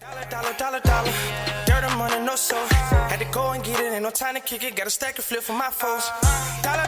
Dollar. Dirt and money, no soul. Had to go and get it, ain't no time to kick it. Got a stack and flip for my foes. Dollar.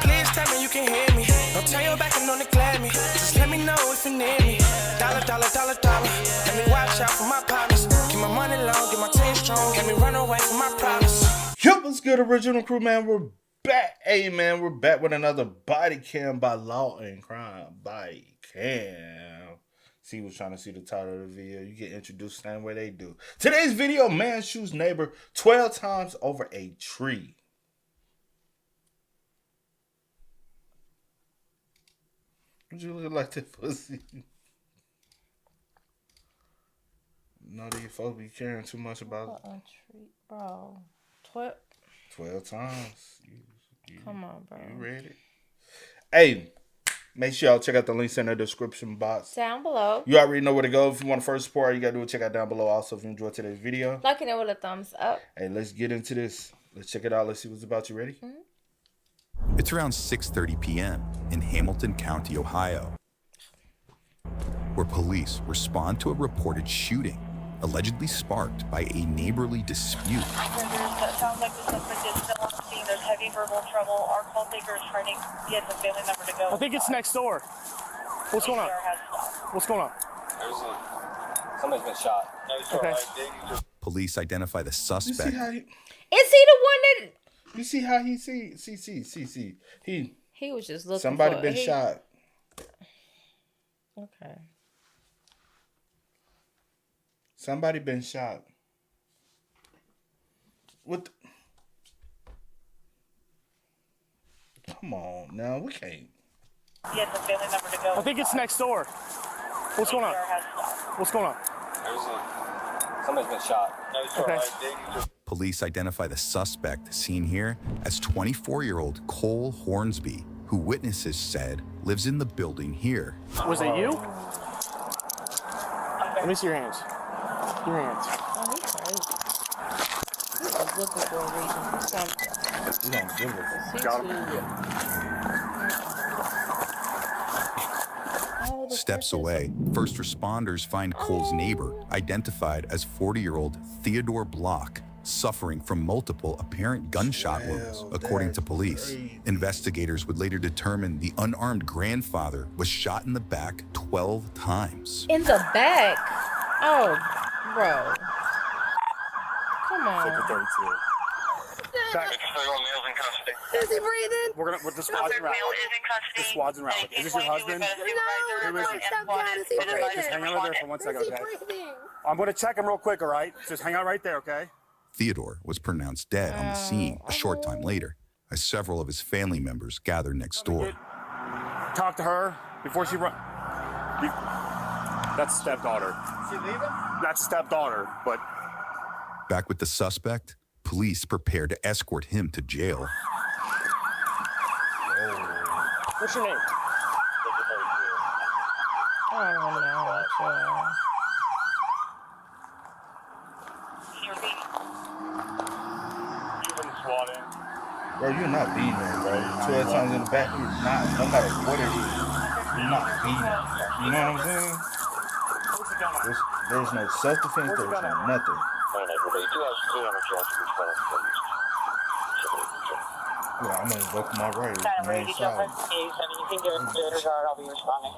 Please tell me you can hear me. Don't turn your back and don't neglect me. Just let me know if you need me. Dollar. Let me watch out for my partners. Keep my money long, get my team strong. Let me run away from my problems. Yo, what's good, original crew, man? We're back. Hey, man, we're back with another body cam by Law and Crime. Body cam. See who's trying to see the title of the video. You get introduced the same way they do. Today's video, man shoots neighbor 12 times over a tree. Would you look like that pussy? No, these folks be caring too much about a tree, bro. 12 times. Come on, bro. You ready? Hey, make sure y'all check out the links in the description box. Down below. You already know where to go. If you want to first support, all you got to do is check out down below. Also, if you enjoyed today's video, liking it with a thumbs up. Hey, let's get into this. Let's check it out. Let's see what's about. You ready? Mm-hmm. It's around 6:30 p.m. in Hamilton County, Ohio, where police respond to a reported shooting allegedly sparked by a neighborly dispute. That sounds like the suspect is still on the scene. There's heavy verbal trouble. Our call taker is trying to get the family member to go. I think it's next door. What's going on? What's going on? Somebody's been shot. Okay. Police identify the suspect. Is he the one that? You see how he see? He was just looking. Somebody been shot. Okay. Somebody been shot. What? Come on, now we can't. Get the family member to go. I think it's next door. What's going on? What's going on? Somebody's been shot. Okay. Police identify the suspect seen here as 24-year-old Cole Hornsby, who witnesses said lives in the building here. Was it you? Let me see your hands. Your hands. Oh, he's crazy. He's just looking for a reason for something. We don't give a Got him. Steps away, first responders find Cole's neighbor, identified as 40-year-old Theodore Block, suffering from multiple apparent gunshot wounds, according to police. Crazy. Investigators would later determine the unarmed grandfather was shot in the back 12 times. In the back? Oh, bro. Come on. Back. Is he breathing? We're gonna. The squad's en route. The squad's en route. Is this your husband? No, stop that. Is he breathing? Just hang out there for 1 second, okay? I'm gonna check him real quick, all right? Just hang out right there, okay? Theodore was pronounced dead on the scene a short time later, as several of his family members gathered next door. Talk to her before she run. That's stepdaughter. She leaving? That's stepdaughter, but. Back with the suspect, police prepare to escort him to jail. What's your name? Oh, no. Bro, you're not beating him, bro. 12 times in the back, you're not. No matter what it is, you're not beating him. You know what I'm saying? There's no self-defense, there's no nothing. Well, I'm gonna invoke my right. You can give it to her, I'll be responding.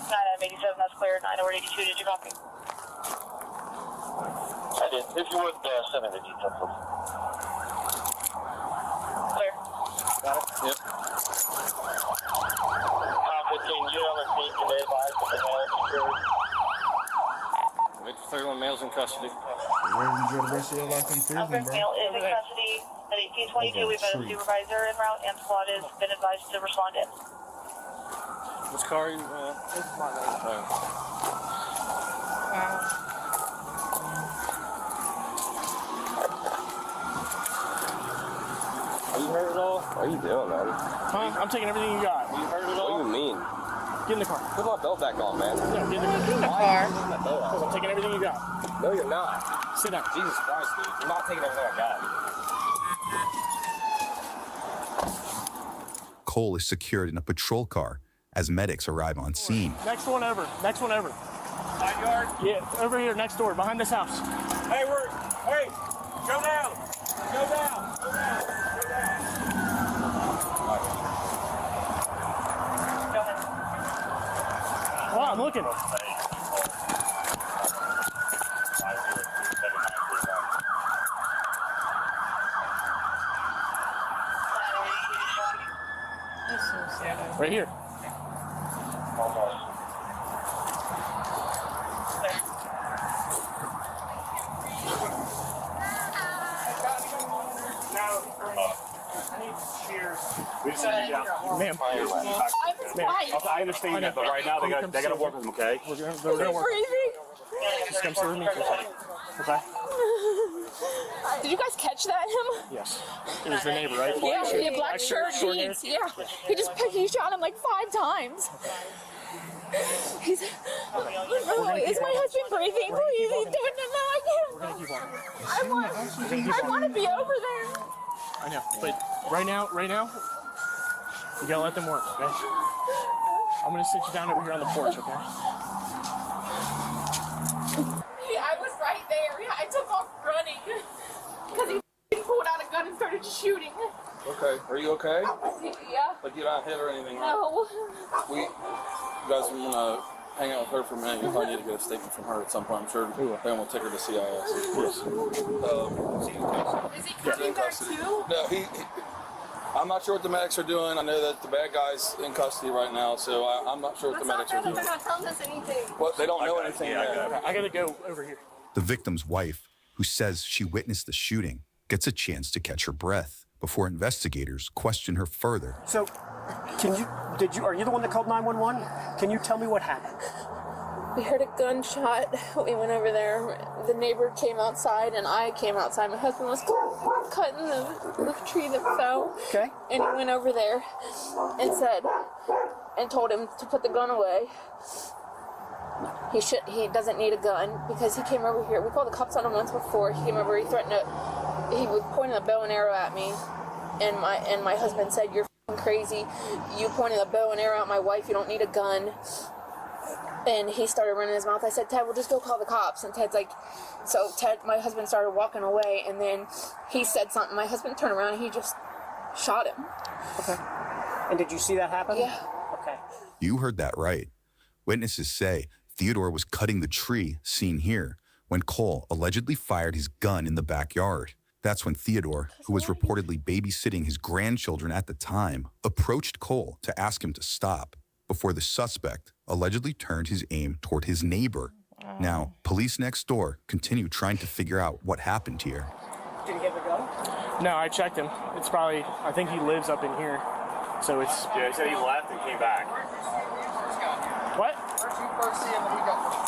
987, that's clear. 982, did you copy? I did. If you would send me the details, please. Clear. Got it? Yep. 15, you on the scene, can they advise that the male is secured? Victor 31, male's in custody. You're ready to enjoy the rest of your life in prison, bro. Male is in custody. At 1822, we've got a supervisor en route, and squad has been advised to respond in. Which car are you? This is my name. Are you hurt at all? What are you doing, man? Huh? I'm taking everything you got. Are you hurt at all? What do you mean? Get in the car. Put my belt back on, man. Yeah, get in the car. Car. Put my belt Because on. I'm taking everything you got. No, you're not. Sit down. Jesus Christ, dude. You're not taking everything I got. Cole is secured in a patrol car as medics arrive on scene. Next one ever. Next one ever. Side yard? Yeah, over here next door, behind this house. Hey, go down. Go down. Go down. Go down. Oh, I'm looking. That's so sad. Right here. I need shears. We just need to get out. Ma'am. I understand that, but right now they got to work with them, okay? We're gonna work. Just come sit with me for a second. Okay? Did you guys catch that him? Yes. It was the neighbor, right? Yeah, he had black Short shirt hair. jeans. Yeah. He shot him like 5 times. He's. Is my husband breathing? Please, he's doing it now. I can't. We're gonna keep on. I want to be over there. I know, but right now, you gotta let them work, okay? I'm gonna sit you down over here on the porch, okay? Yeah, I was right there. Yeah, I took off running because he pulled out a gun and started shooting. Okay, are you okay? Yeah. Like you're not hit or anything, right? No. You guys want to hang out with her for a minute? You probably need to get a statement from her at some point. I'm sure they want to take her to CIS. Yes. Is he coming there too? No, I'm not sure what the medics are doing. I know that the bad guy's in custody right now, so I'm not sure what the medics are doing. They're not telling us anything. Well, they don't know anything yet. I gotta go over here. The victim's wife, who says she witnessed the shooting, gets a chance to catch her breath before investigators question her further. So, are you the one that called 911? Can you tell me what happened? We heard a gunshot. We went over there. The neighbor came outside and I came outside. My husband was cutting the tree that fell. Okay. And he went over there and told him to put the gun away. He doesn't need a gun because he came over here. We called the cops on him once before. He came over, he was pointing a bow and arrow at me. And my husband said, "You're f***ing crazy. You pointed a bow and arrow at my wife. You don't need a gun." And he started running his mouth. I said, "Ted, we'll just go call the cops." And Ted's like, so Ted, my husband started walking away, and then he said something. My husband turned around and he just shot him. Okay. And did you see that happen? Yeah. Okay. You heard that right. Witnesses say Theodore was cutting the tree, seen here, when Cole allegedly fired his gun in the backyard. That's when Theodore, who was reportedly babysitting his grandchildren at the time, approached Cole to ask him to stop before the suspect allegedly turned his aim toward his neighbor. Now, police next door continue trying to figure out what happened here. Did he get the gun? No, I checked him. It's probably, I think he lives up in here. So it's... Yeah, he said he left and came back. What?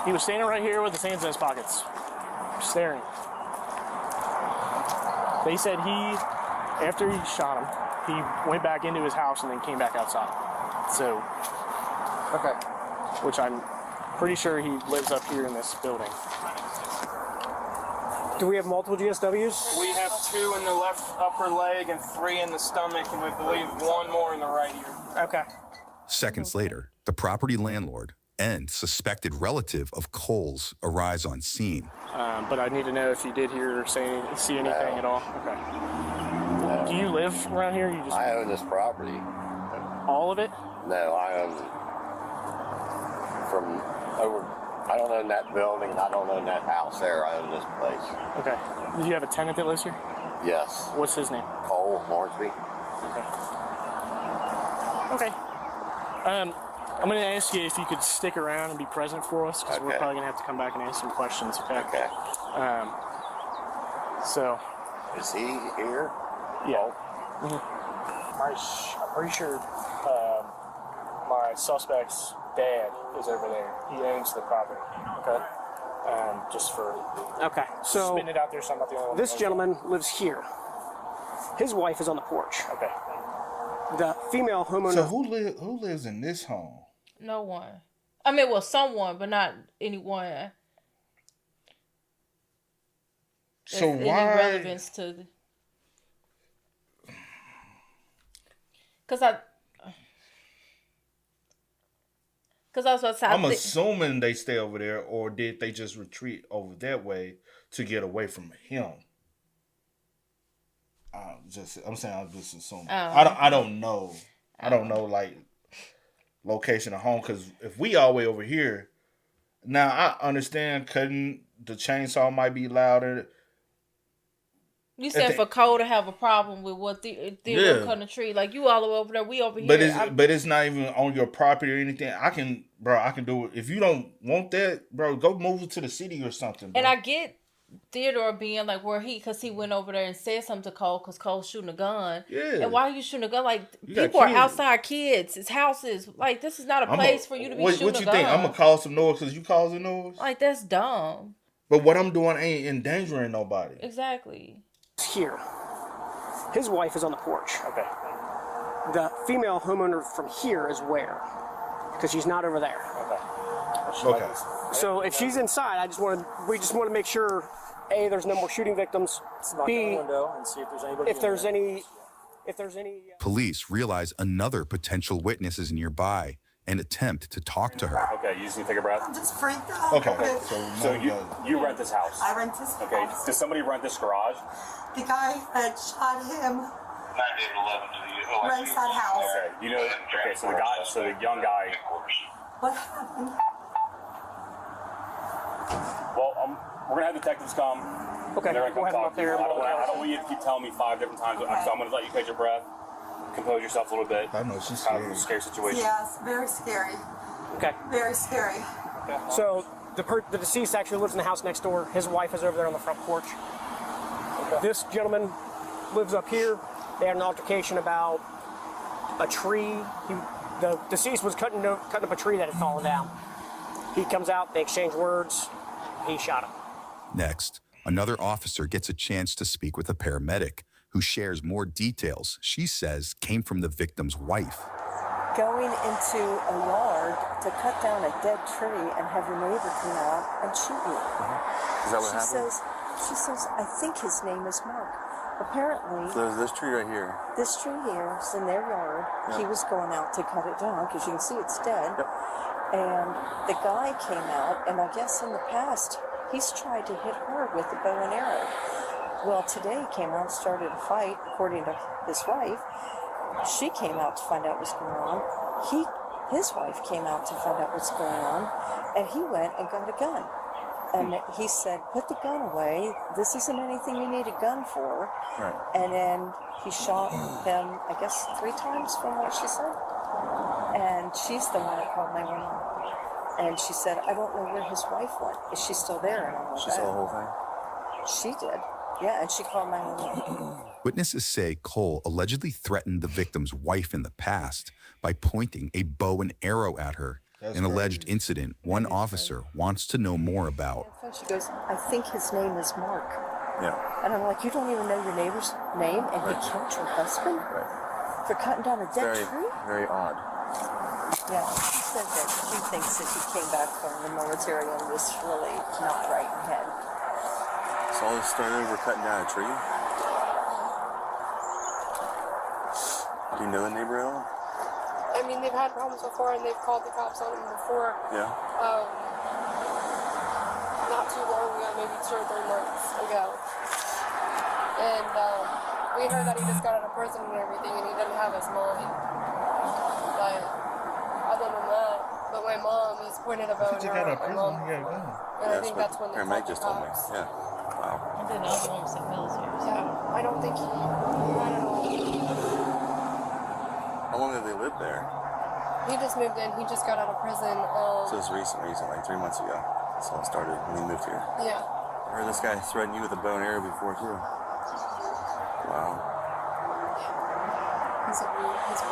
He was standing right here with his hands in his pockets, staring. They said after he shot him, he went back into his house and then came back outside. So... Okay. Which I'm pretty sure he lives up here in this building. Do we have multiple GSWs? We have 2 in the left upper leg and 3 in the stomach, and we believe 1 more in the right ear. Okay. Seconds later, the property landlord and suspected relative of Cole's arrives on scene. But I need to know if you did hear or see anything at all. Okay. Do you live around here? You just I own this property. all of it? No, I own from over. I don't own that building. I don't own that house there. I own this place. Okay. Do you have a tenant that lives here? Yes. What's his name? Cole Hornsby. Okay. I'm going to ask you if you could stick around and be present for us, because we're probably going to have to come back and ask some questions. Okay. So. Is he here? Yeah. I'm pretty sure my suspect's dad is over there. He owns the property. Okay. Just for so spitting it out there, so I'm not the only one. This gentleman lives here. His wife is on the porch. Okay. The female homeowner. So who lives in this home? No one. I mean, well, someone, but not anyone. So Any why? relevance to? Because Because I was about to say, I'm assuming they stay over there, or did they just retreat over that way to get away from him? I'm just assuming. I don't know. I don't know like location of home, because if we all the way over here, now I understand cutting the chainsaw might be louder. You said for Cole to have a problem with what Theodore cutting a tree, like you all the way over there, we over here. But it's not even on your property or anything. I can do it. If you don't want that, bro, go move it to the city or something. Bro. And I get Theodore being like because he went over there and said something to Cole because Cole's shooting a gun. Yeah. And why are you shooting a gun? Like people are outside, kids, it's houses. Like this is not a place for you to be shooting a gun. What you think? I'm gonna cause some noise because you causing noise? Like that's dumb. But what I'm doing ain't endangering nobody. Exactly. Here. His wife is on the porch. Okay. The female homeowner from here is where? Because she's not over there. Okay. So if she's inside, we just want to make sure, A, there's no more shooting victims. B, window and see if there's anybody. If there's any. Police realize another potential witness is nearby and attempt to talk to her. Okay, you just need to take a breath. I'm just freaked out. Okay. So you rent this house? I rent this house. Okay. Does somebody rent this garage? The guy that shot him rents that house. Okay. You know. Okay. So the young guy. What happened? Well, we're gonna have detectives come. Okay. They're gonna come talk to you. I don't want you to keep telling me 5 different times. Okay. So I'm gonna let you catch your breath, compose yourself a little bit. I know she's kind of a scary situation. Yes, very scary. Okay. Very scary. Okay. So the deceased actually lives in the house next door. His wife is over there on the front porch. Okay. This gentleman lives up here. They had an altercation about a tree. The deceased was cutting up a tree that had fallen down. He comes out, they exchange words, he shot him. Next, another officer gets a chance to speak with a paramedic who shares more details she says came from the victim's wife. Going into a yard to cut down a dead tree and have your neighbor come out and shoot you. Is that what happened? She says, I think his name is Mark. Apparently, so there's this tree right here. This tree here is in their yard. Yep. He was going out to cut it down because you can see it's dead. Yep. And the guy came out, and I guess in the past, he's tried to hit her with a bow and arrow. Well, today he came out and started a fight, according to his wife. She came out to find out what's going on. His wife came out to find out what's going on, and he went and got a gun. And he said, put the gun away. This isn't anything you need a gun for. Right. And then he shot him, I guess, 3 times from what she said. And she's the one that called 911. And she said, I don't know where his wife went. Is she still there? And I'm like, she saw the whole thing? She did. Yeah, and she called 911. Witnesses say Cole allegedly threatened the victim's wife in the past by pointing a bow and arrow at her. An alleged incident one officer wants to know more about. She goes, I think his name is Mark. Yeah. And I'm like, you don't even know your neighbor's name, and he killed your husband? Right. For cutting down a dead tree? Very odd. Yeah, she said that she thinks that he came back from the military and was really not right in the head. So all this started over cutting down a tree? Do you know the neighbor at all? I mean, they've had problems before, and they've called the cops on him before. Yeah. Not too long ago, maybe 2 or 3 months ago. And we heard that he just got out of prison and everything, and he didn't have his mind. But other than that, but my mom, he's pointed a bow at her. And I think that's when they called the cops. Yeah. Wow. And then the other one was in military. So. Yeah. I don't think he. I don't know. How long have they lived there? He just moved in. He just got out of prison. So it's recent, like 3 months ago. That's all it started when he moved here. Yeah. I heard this guy threatened you with a bow and arrow before too. Wow. He's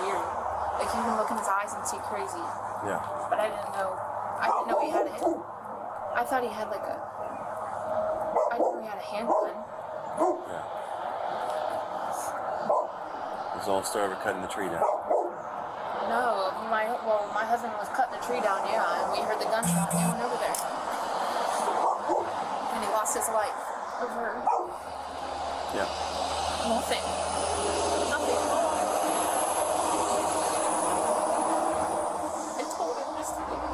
weird. Like you can look in his eyes and see crazy. Yeah. But I didn't know he had a. I thought he had like a. I didn't know he had a handgun. Yeah. It was all started over cutting the tree down. No, my husband was cutting the tree down, yeah, and we heard the gunshot and he went over there. And he lost his life over nothing. I told him just to leave him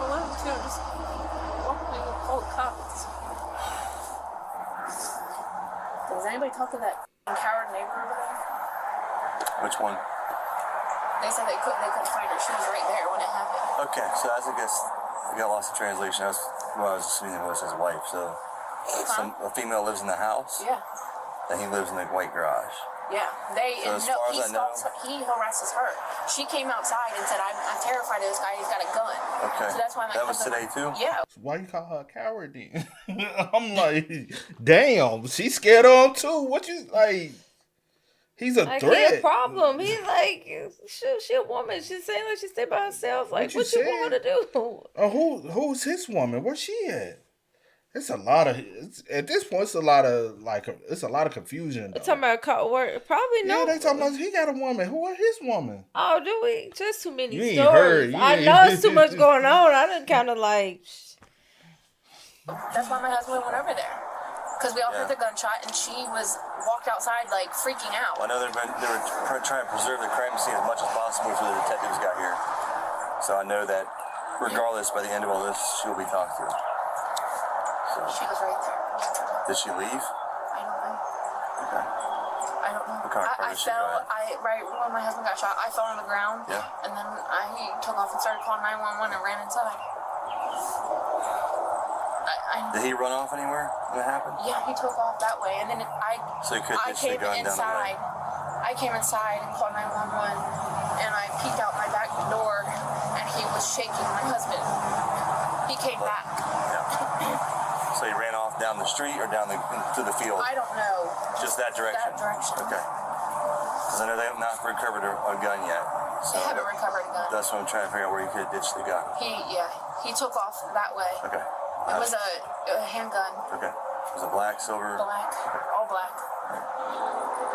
Does anybody talk to that coward neighbor over there? Which one? They said they couldn't find her. She was right there when it happened. Okay, so I guess I got lost in translation. I was assuming it was his wife. So a female lives in the house. Yeah. And he lives in the white garage. Yeah, he harasses her. She came outside and said, I'm terrified of this guy, he's got a gun. Okay. So that's why that was today too? Yeah. So why you call her a coward then? I'm like, damn, she's scared of him too. What you, like, he's a threat. He a problem. He's like, she a woman. She's saying like she stay by herself. Like, what you want her to do? Who's his woman? Where's she at? It's a lot of at this point. It's a lot of confusion. Though. Talking about work, probably no. Yeah, they talking about he got a woman. Who are his woman? Oh, do we? Just too many you stories. I know it's too much going on. I didn't kind of like. That's why my husband went over there, because we all heard the gunshot, and she walked outside like freaking out. Well, I know they were trying to preserve the crime scene as much as possible before the detectives got here. So I know that regardless, by the end of all this, she'll be talked to. So. She was right there. Did she leave? I don't know. Okay. I don't know. What kind of car did she drive? Right when my husband got shot, I fell on the ground. Yeah. And then he took off and started calling 911 and ran inside. Did he run off anywhere when it happened? Yeah, he took off that way, and then So he could ditch the gun down the way. I came inside and called 911, and I peeked out my back door, and he was shaking my husband. He came back. Yeah. So he ran off down the street or down to the field? I don't know. Just that direction? That direction. Okay. Because I know they have not recovered a gun yet. So they haven't recovered a gun. That's what I'm trying to figure out, where you could ditch the gun. He took off that way. Okay. It was a handgun. Okay. Was it black, silver? Black. All black.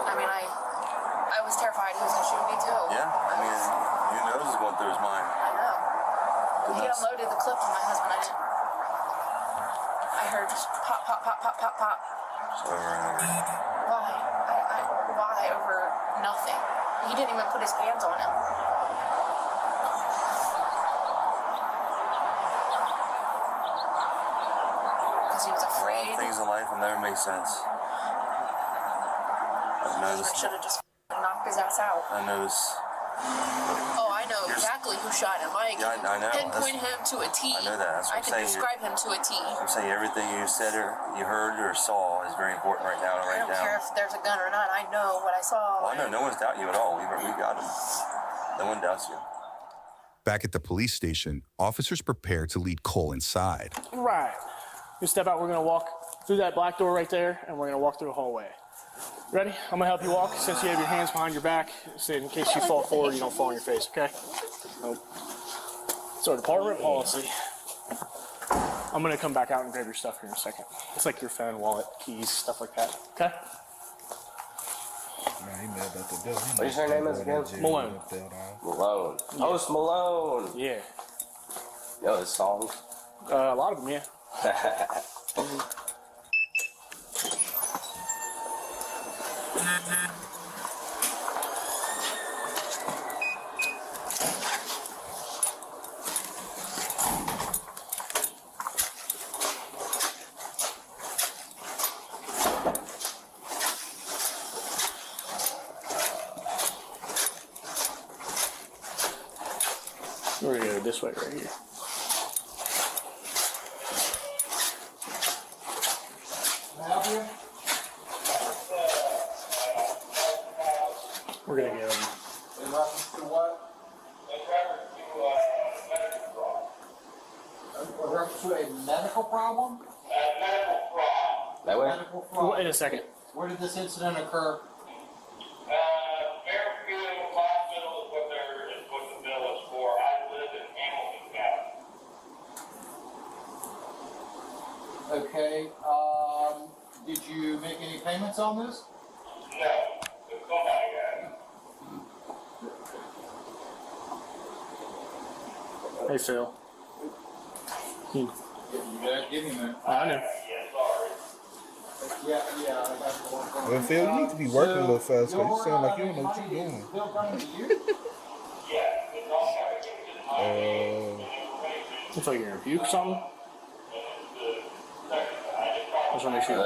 I mean, I was terrified he was going to shoot me too. Yeah. I mean, who knows what's going through his mind. I know. He unloaded the clip on my husband. I heard just pop, pop, pop, pop, pop, pop. So over and over. Why? Why over nothing? He didn't even put his hands on him. Because he was afraid. Things in life will never make sense. I should have just knocked his ass out. I noticed. Oh, I know exactly who shot him. I can pinpoint him to a T. I know that. That's what I can describe him to a T. I'm saying everything you said or you heard or saw is very important right now. I don't care if there's a gun or not. I know what I saw. Well, I know no one's doubting you at all. We got him. No one doubts you. Back at the police station, officers prepare to lead Cole inside. Right. You step out. We're going to walk through that black door right there, and we're going to walk through a hallway. Ready? I'm going to help you walk since you have your hands behind your back, so in case you fall forward, you don't fall on your face, okay? So, department policy. I'm going to come back out and grab your stuff here in a second. It's like your phone, wallet, keys, stuff like that, okay? Man, he mad about the bill. What's your name is again? Malone. Malone. Yeah. Oh, it's Malone. Yeah. You know his songs? A lot of them, yeah. We're gonna go this way right here. We're gonna go. In reference to what? In reference to a medical problem? That way? Medical problem. Wait a second. Where did this incident occur? Fairfield Hospital is what the bill is for. I live in Hamilton County. Okay. Did you make any payments on this? No, but somebody got it. Hey, Phil. You gotta give me a minute. I know. Yeah, I got the one. Well, Phil, you need to be working a little fast, because you sound like you don't know what you're doing. Bill coming to you? Looks like you're gonna puke or something. Just want to make sure.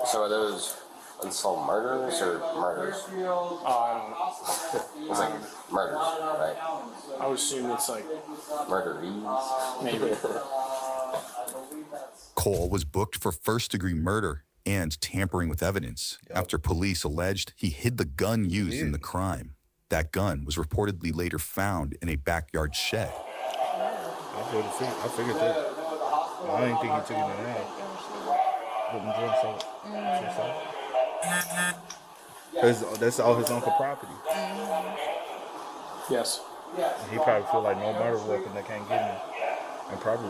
So are those unsolved murders or murders? I don't know. It's like murders, right? I would assume it's like murderies. Maybe. Cole was booked for first-degree murder and tampering with evidence after police alleged he hid the gun used in the crime. That gun was reportedly later found in a backyard shed. I figured that. I didn't think he took it in there. Wouldn't drink so. That's all his uncle property. Yes. He probably feel like no murder weapon that can't get him, and probably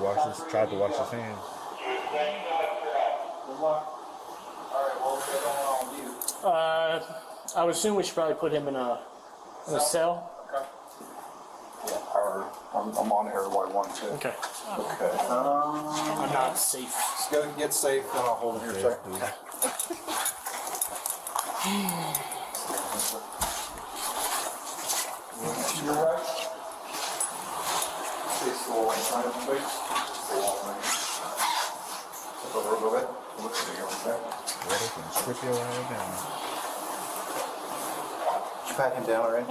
tried to wash his hands. I would assume we should probably put him in a cell. Yeah, I'm on here while I want to. Okay. Okay. I'm not safe. Just go get safe, and I'll hold him here a second. To your right. Face the wall in front of you, please. Stay walking. Step over a little bit. Look at you. Okay. Well, they can strip your ass down. Did you pat him down already?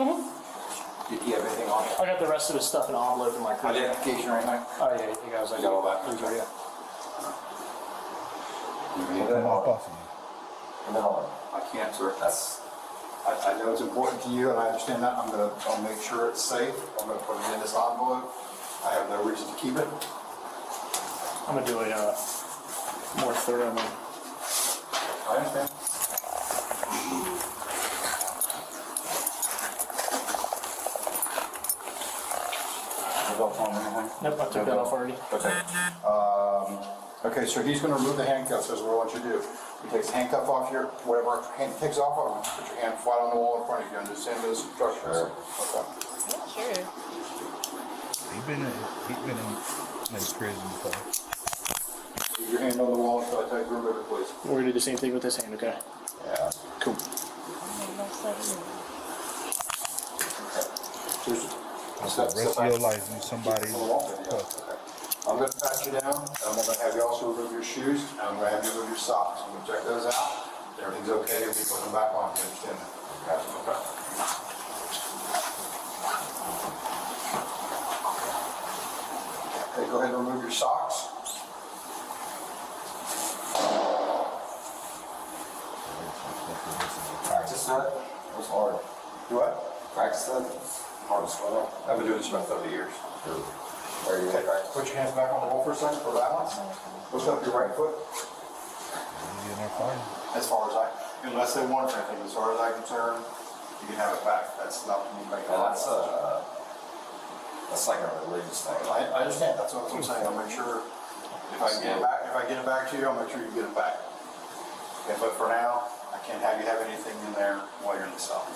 Did you have anything on it? I got the rest of his stuff in an envelope in my car. Identification right now? Oh yeah, you guys. I got all that. Please, right here. You need that on. No, I can't, sir. I know it's important to you, and I understand that. I'll make sure it's safe. I'm gonna put it in this envelope. I have no reason to keep it. I'm gonna do a more thorough one. I understand. Nope, I took that off already. Okay. Okay, so he's going to remove the handcuffs. That's what I want you to do. He takes the handcuff off here, whatever hand takes off of him, put your hand flat on the wall in front of you. Understand those instructions? Okay. Sure. He's been in prison before. Keep your hand on the wall until I tell you to remove it, please. We're gonna do the same thing with this hand, okay? Yeah. Cool. The rest of your life, you somebody. I'm going to pat you down, and I'm going to have you also remove your shoes, and I'm going to have you remove your socks. I'm going to check those out. If everything's okay, we'll be putting them back on. You understand that? Okay. Okay, go ahead and remove your socks. Practice that. It was hard. Do what? Practice that. Hard to swallow. I've been doing this about 30 years. There you go. Put your hands back on the wall for a second for balance. Lift up your right foot. As far as unless they want anything, as far as I'm concerned, you can have it back. That's not me making that's like a religious thing. I understand. That's what I'm saying. I'll make sure if I get it back, to you, I'll make sure you get it back. Okay, but for now, I can't have you have anything in there while you're in the cell.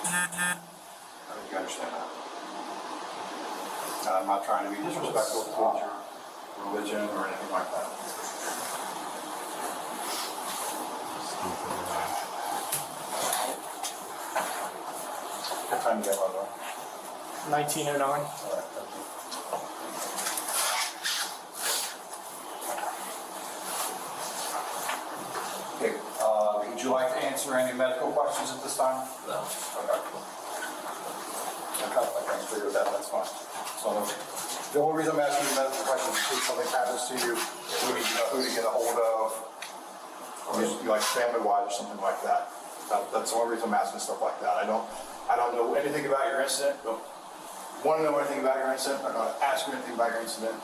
I think you understand that. I'm not trying to be disrespectful towards your religion or anything like that. What time do you have on there? 1909. All right, thank you. Okay, would you like to answer any medical questions at this time? No. Okay. Okay, I can figure that, that's fine. So the only reason I'm asking you medical questions is in case something happens to you, who do you know who to get a hold of, or like family-wise or something like that. That's the only reason I'm asking stuff like that. I don't know anything about your incident. Don't want to know anything about your incident. I'm not going to ask you anything about your incident.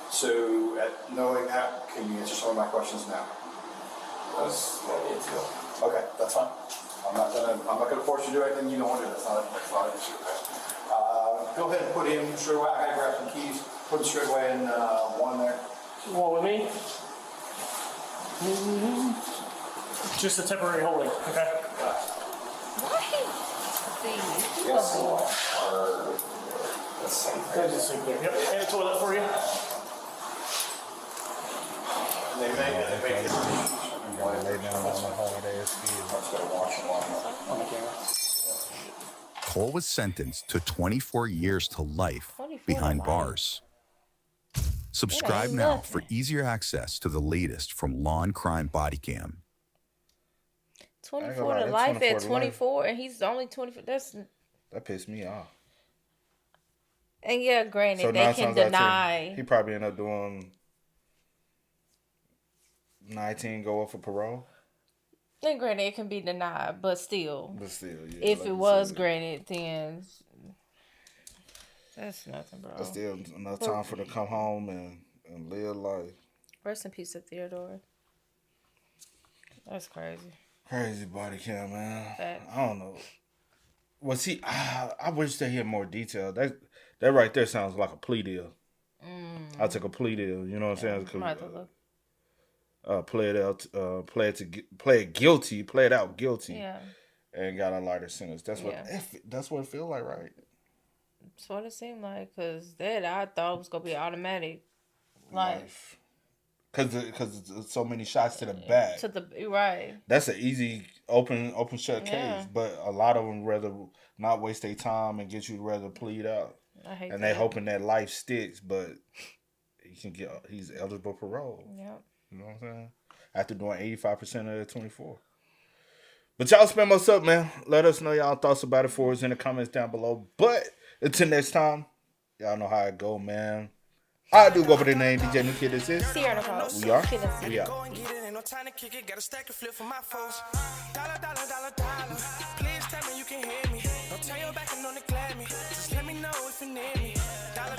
So, knowing that, can you answer some of my questions now? Okay, that's fine. I'm not gonna force you to do anything you don't want to do. That's not an issue. Go ahead and put in straight away. I gotta grab some keys. Put them straight away in one there. One with me. Just a temporary holding, okay? Yes. There's a sink there. Yep. And a toilet for you. They make it. Lay down on the holiday On the camera. Cole was sentenced to 24 years to life behind bars. Subscribe now for easier access to the latest from Law and Crime Body Cam. 24 to life at 24, and he's only 24. That pissed me off. And yeah, granted, so they can deny. He probably end up doing 19, go up for parole. And granted, it can be denied, but still. Yeah. If it was granted, then that's nothing, bro. That's still enough time for them to come home and live life. Rest in peace to Theodore. That's crazy. Crazy body cam, man. I don't know. Was he? I wish they had more detail. That right there sounds like a plea deal. I took a plea deal. You know what I'm saying? Play it out guilty. Yeah. And got a lighter sentence. That's what it feel like, right? That's what it seemed like. Cause that I thought was gonna be automatic life. Because so many shots to the back. Right. That's an easy open shut case. But a lot of them rather not waste their time and get you to rather plead out. I hate and that. they hoping that life sticks, but he's eligible for parole. Yep. You know what I'm saying? After doing 85% of the 24. But y'all spam us up, man. Let us know y'all thoughts about it for us in the comments down below. But until next time, y'all know how it go, man. I do go by the name DJ New Kid. This is We are. We out. No time to kick it, got a stack of flip for my foes. Dollar. Please tell me you can hear me. Don't turn your back and don't neglect me. Just let me know if you need me. Dollar.